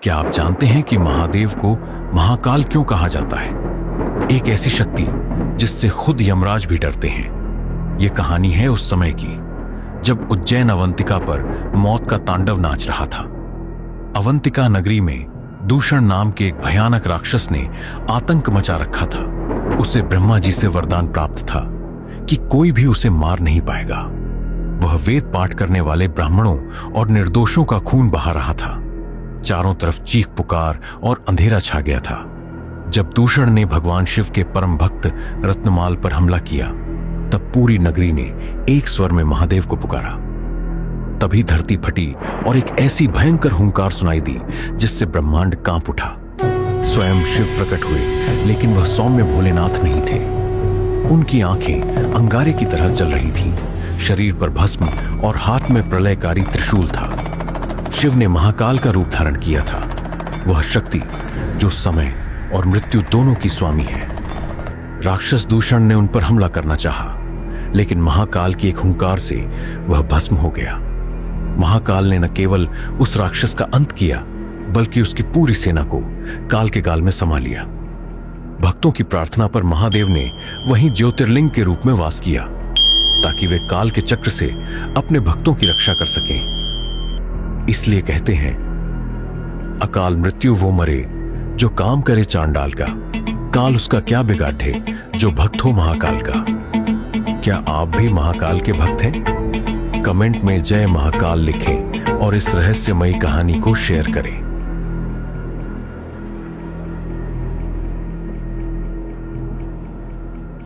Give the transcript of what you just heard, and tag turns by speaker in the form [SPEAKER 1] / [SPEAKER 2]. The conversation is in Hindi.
[SPEAKER 1] क्या आप जानते हैं कि महादेव को महाकाल क्यों कहा जाता है? एक ऐसी शक्ति जिससे खुद यमराज भी डरते हैं। यह कहानी है उस समय की जब उज्जैन अवंतिका पर मौत का तांडव नाच रहा था। अवंतिका नगरी में दूषण नाम के एक भयानक राक्षस ने आतंक मचा रखा था। उसे ब्रह्मा जी से वरदान प्राप्त था कि कोई भी उसे मार नहीं पाएगा। वह वेद पाठ करने वाले ब्राह्मणों और निर्दोषों का खून बहा रहा था। चारों तरफ चीख पुकार और अंधेरा छा गया था। जब दूषण ने भगवान शिव के परम भक्त रत्नमाल पर हमला किया, तब पूरी नगरी ने एक स्वर में महादेव को पुकारा। तभी धरती फटी और एक ऐसी भयंकर हुंकार सुनाई दी जिससे ब्रह्मांड कांप उठा। स्वयं शिव प्रकट हुए, लेकिन वह सौम्य भोलेनाथ नहीं थे। उनकी आंखें अंगारे की तरह जल रही थीं, शरीर पर भस्म और हाथ में प्रलयकारी त्रिशूल था। शिव ने महाकाल का रूप धारण किया था, वह शक्ति जो समय और मृत्यु दोनों की स्वामी है। राक्षस दूषण ने उन पर हमला करना चाहा, लेकिन महाकाल की एक हुंकार से वह भस्म हो गया। महाकाल ने न केवल उस राक्षस का अंत किया, बल्कि उसकी पूरी सेना को काल के गाल में समा लिया। भक्तों की प्रार्थना पर महादेव ने वहीं ज्योतिर्लिंग के रूप में वास किया, ताकि वे काल के चक्र से अपने भक्तों की रक्षा कर सकें। इसलिए कहते हैं, अकाल मृत्यु वो मरे जो काम करे चांडाल का, काल उसका क्या बिगाड़े जो भक्त हो महाकाल का। क्या आप भी महाकाल के भक्त हैं? कमेंट में जय महाकाल लिखें और इस रहस्यमयी कहानी को शेयर करें।